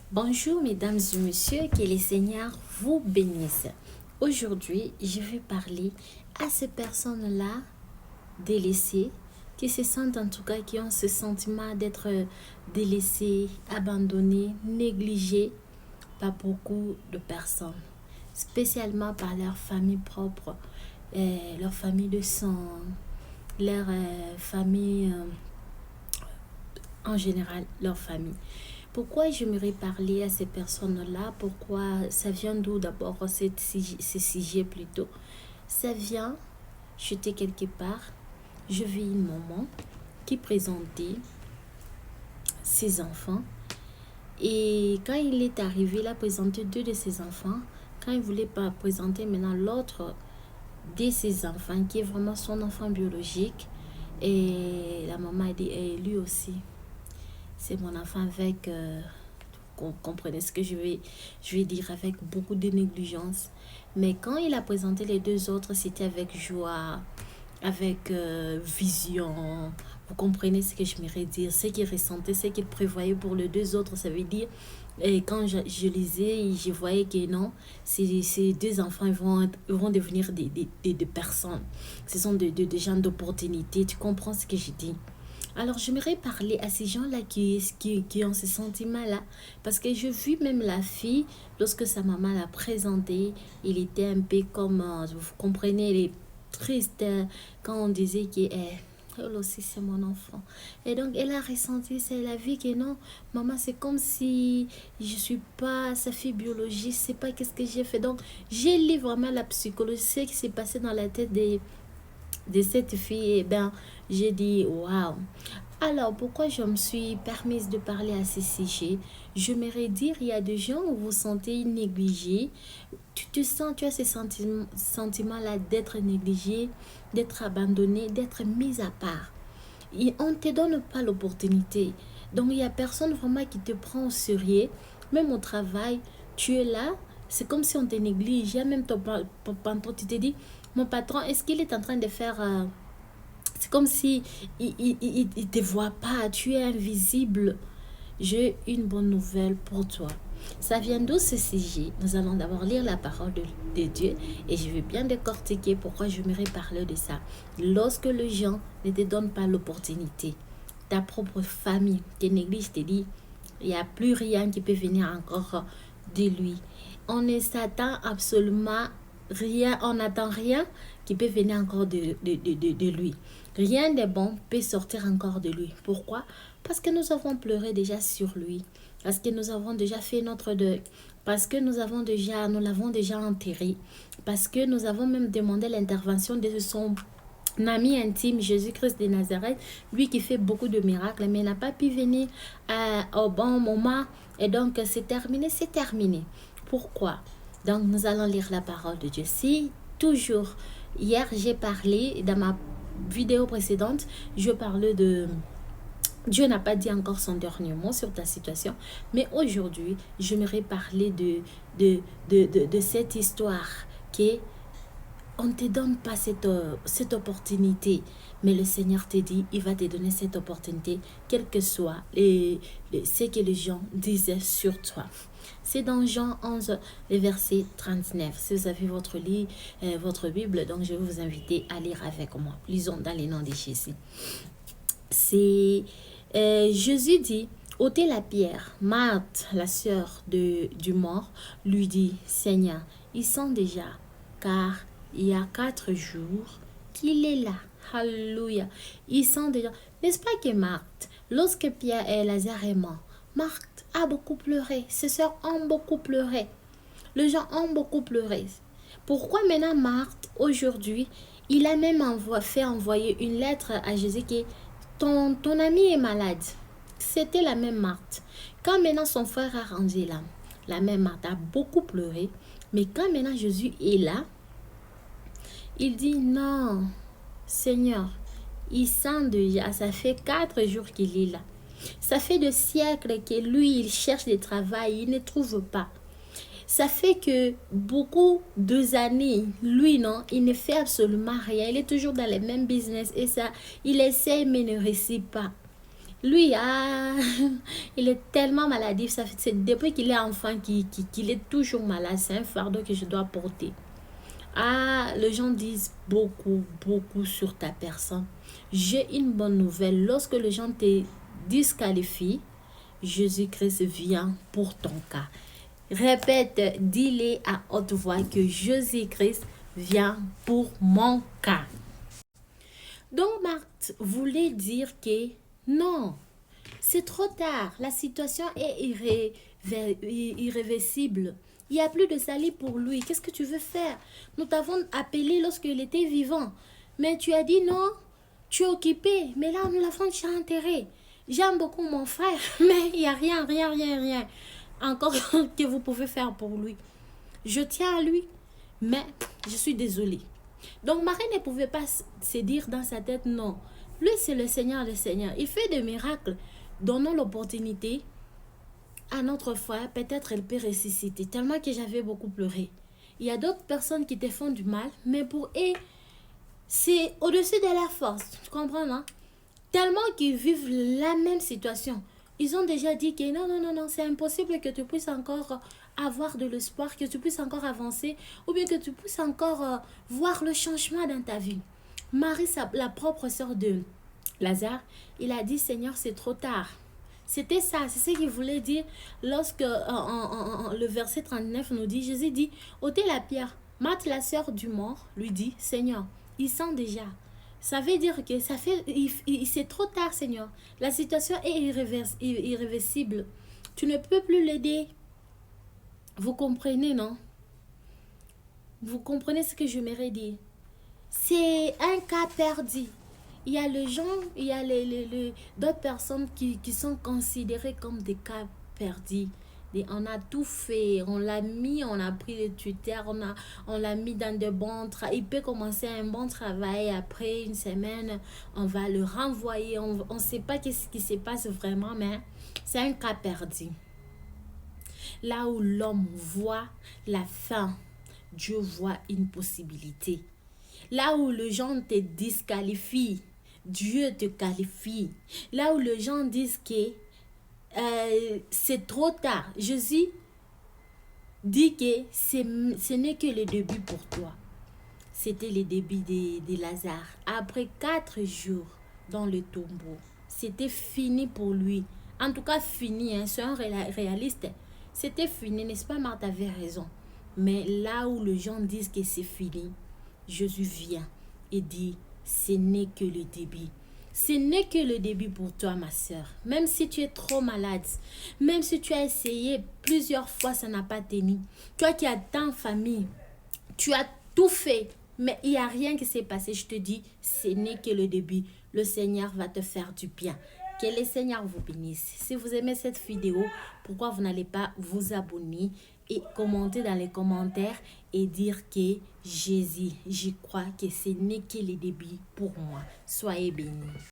Bonjour mesdames et messieurs, que le Seigneur vous bénisse. Aujourd'hui, je vais parler à ces personnes-là délaissées, qui se sentent en tout cas, qui ont ce sentiment d'être délaissées, abandonnées, négligées par beaucoup de personnes, spécialement par leur famille propre, leur famille de sang, leur famille en général, leur famille. Pourquoi j'aimerais parler à ces personnes-là? Pourquoi ça vient d'où d'abord ce sujet plutôt? Ça vient, j'étais quelque part, je vis une maman qui présentait ses enfants. Et quand il est arrivé, il a présenté deux de ses enfants. Quand il voulait pas présenter maintenant l'autre de ses enfants, qui est vraiment son enfant biologique, et la maman a dit, et lui aussi, c'est mon enfant avec... comprenez ce que je vais dire avec beaucoup de négligence. Mais quand il a présenté les deux autres, c'était avec joie, avec vision. Vous comprenez ce que je voudrais dire, ce qu'il ressentait, ce qu'il prévoyait pour les deux autres. Ça veut dire, et quand je lisais, je voyais que non, ces deux enfants vont devenir des personnes. Ce sont des gens d'opportunité. Tu comprends ce que je dis? Alors, j'aimerais parler à ces gens-là qui ont ce sentiment-là. Parce que je vis même la fille, lorsque sa maman l'a présentée, il était un peu comme, vous comprenez, elle est triste quand on disait qu'elle elle aussi c'est mon enfant. Et donc, elle a ressenti, c'est la vie que non, maman, c'est comme si je suis pas sa fille biologique, je sais pas qu'est-ce que j'ai fait. Donc, j'ai lu vraiment la psychologie, ce qui s'est passé dans la tête de cette fille. Et ben, j'ai dit, waouh. Alors, pourquoi je me suis permise de parler à ce sujet? Je m'aimerais dire, il y a des gens où vous vous sentez négligé. Tu te sens, tu as ce sentiment-là d'être négligé, d'être abandonné, d'être mis à part. Et on ne te donne pas l'opportunité. Donc, il n'y a personne vraiment qui te prend au sérieux. Même au travail, tu es là, c'est comme si on te néglige. Il y a même ton patron, tu te dis, mon patron, est-ce qu'il est en train de faire... c'est comme si il te voit pas, tu es invisible. J'ai une bonne nouvelle pour toi. Ça vient d'où ce sujet? Nous allons d'abord lire la parole de Dieu et je vais bien décortiquer pourquoi je m'aimerais parler de ça. Lorsque les gens ne te donnent pas l'opportunité, ta propre famille te néglige, te dit, il n'y a plus rien qui peut venir encore de lui. On ne s'attend absolument rien, on n'attend rien qui peut venir encore de lui. Rien de bon peut sortir encore de lui. Pourquoi? Parce que nous avons pleuré déjà sur lui. Parce que nous avons déjà fait notre deuil. Parce que nous l'avons déjà enterré. Parce que nous avons même demandé l'intervention de son ami intime, Jésus-Christ de Nazareth, lui qui fait beaucoup de miracles, mais il n'a pas pu venir au bon moment. Et donc, c'est terminé, c'est terminé. Pourquoi? Donc, nous allons lire la parole de Dieu. Si, toujours, hier, j'ai parlé, dans ma vidéo précédente, je parlais de... Dieu n'a pas dit encore son dernier mot sur ta situation, mais aujourd'hui, j'aimerais parler de cette histoire qui est on ne te donne pas cette opportunité, mais le Seigneur te dit, il va te donner cette opportunité, quel que soit ce que les gens disaient sur toi. C'est dans Jean 11, le verset 39. Si vous avez votre Bible, donc je vais vous inviter à lire avec moi. Lisons dans les noms de Jésus. C'est Jésus dit, ôtez la pierre. Marthe, la sœur du mort, lui dit, Seigneur, ils sont déjà, car il y a 4 jours qu'il est là. Alléluia. Ils sont déjà. N'est-ce pas que Marthe, lorsque Pierre et Lazare est mort, Marthe a beaucoup pleuré. Ses sœurs ont beaucoup pleuré. Les gens ont beaucoup pleuré. Pourquoi maintenant Marthe, aujourd'hui, il a même fait envoyer une lettre à Jésus qui est ton ami est malade. C'était la même Marthe. Quand maintenant son frère a rendu là, la même Marthe a beaucoup pleuré. Mais quand maintenant Jésus est là, il dit non, Seigneur, il sent déjà, ça fait 4 jours qu'il est là. Ça fait des siècles que lui, il cherche du travail, il ne trouve pas. Ça fait que beaucoup d'années, lui, non, il ne fait absolument rien. Il est toujours dans le même business et ça, il essaie mais ne réussit pas. Lui, il est tellement maladif. C'est depuis qu'il est enfant qu'il est toujours malade. C'est un fardeau que je dois porter. Les gens disent beaucoup, beaucoup sur ta personne. J'ai une bonne nouvelle. Lorsque les gens te disqualifient, Jésus-Christ vient pour ton cas. Répète, dis-le à haute voix que Jésus-Christ vient pour mon cas. Donc, Marthe voulait dire que non, c'est trop tard. La situation est irréversible. Il n'y a plus de salut pour lui. Qu'est-ce que tu veux faire? Nous t'avons appelé lorsqu'il était vivant. Mais tu as dit non, tu es occupé. Mais là, nous l'avons déjà enterré. J'aime beaucoup mon frère, mais il n'y a rien encore que vous pouvez faire pour lui. Je tiens à lui, mais je suis désolée. Donc Marie ne pouvait pas se dire dans sa tête non. Lui, c'est le Seigneur des Seigneurs. Il fait des miracles. Donnons l'opportunité à notre frère. Peut-être elle peut ressusciter. Tellement que j'avais beaucoup pleuré. Il y a d'autres personnes qui te font du mal, mais pour eux, c'est au-dessus de la force. Tu comprends, non? Tellement qu'ils vivent la même situation. Ils ont déjà dit que non, c'est impossible que tu puisses encore avoir de l'espoir, que tu puisses encore avancer, ou bien que tu puisses encore voir le changement dans ta vie. Marie, la propre sœur de Lazare, il a dit, Seigneur, c'est trop tard. C'était ça, c'est ce qu'il voulait dire lorsque le verset 39 nous dit, Jésus dit, ôtez la pierre. Marthe, la sœur du mort, lui dit, Seigneur, il sent déjà. Ça veut dire que c'est trop tard, Seigneur. La situation est irréversible. Tu ne peux plus l'aider. Vous comprenez, non? Vous comprenez ce que je m'aimerais dire? C'est un cas perdu. Il y a les gens, il y a d'autres personnes qui sont considérées comme des cas perdus. On a tout fait, on l'a mis, on a pris le tuteur, on l'a mis dans de bons travaux. Il peut commencer un bon travail, après une semaine, on va le renvoyer. On ne sait pas ce qui se passe vraiment, mais c'est un cas perdu. Là où l'homme voit la fin, Dieu voit une possibilité. Là où les gens te disqualifient, Dieu te qualifie. Là où les gens disent que c'est trop tard, Jésus dit que ce n'est que le début pour toi. C'était le début de Lazare. Après 4 jours dans le tombeau, c'était fini pour lui. En tout cas, fini, hein, c'est un réaliste. C'était fini, n'est-ce pas? Marthe avait raison. Mais là où les gens disent que c'est fini, Jésus vient et dit, ce n'est que le début. Ce n'est que le début pour toi, ma soeur. Même si tu es trop malade, même si tu as essayé plusieurs fois, ça n'a pas tenu. Toi qui as tant de famille, tu as tout fait, mais il n'y a rien qui s'est passé. Je te dis, ce n'est que le début. Le Seigneur va te faire du bien. Que le Seigneur vous bénisse. Si vous aimez cette vidéo, pourquoi vous n'allez pas vous abonner et commenter dans les commentaires et dire que Jésus, j'y crois que ce n'est que le début pour moi. Soyez bénis.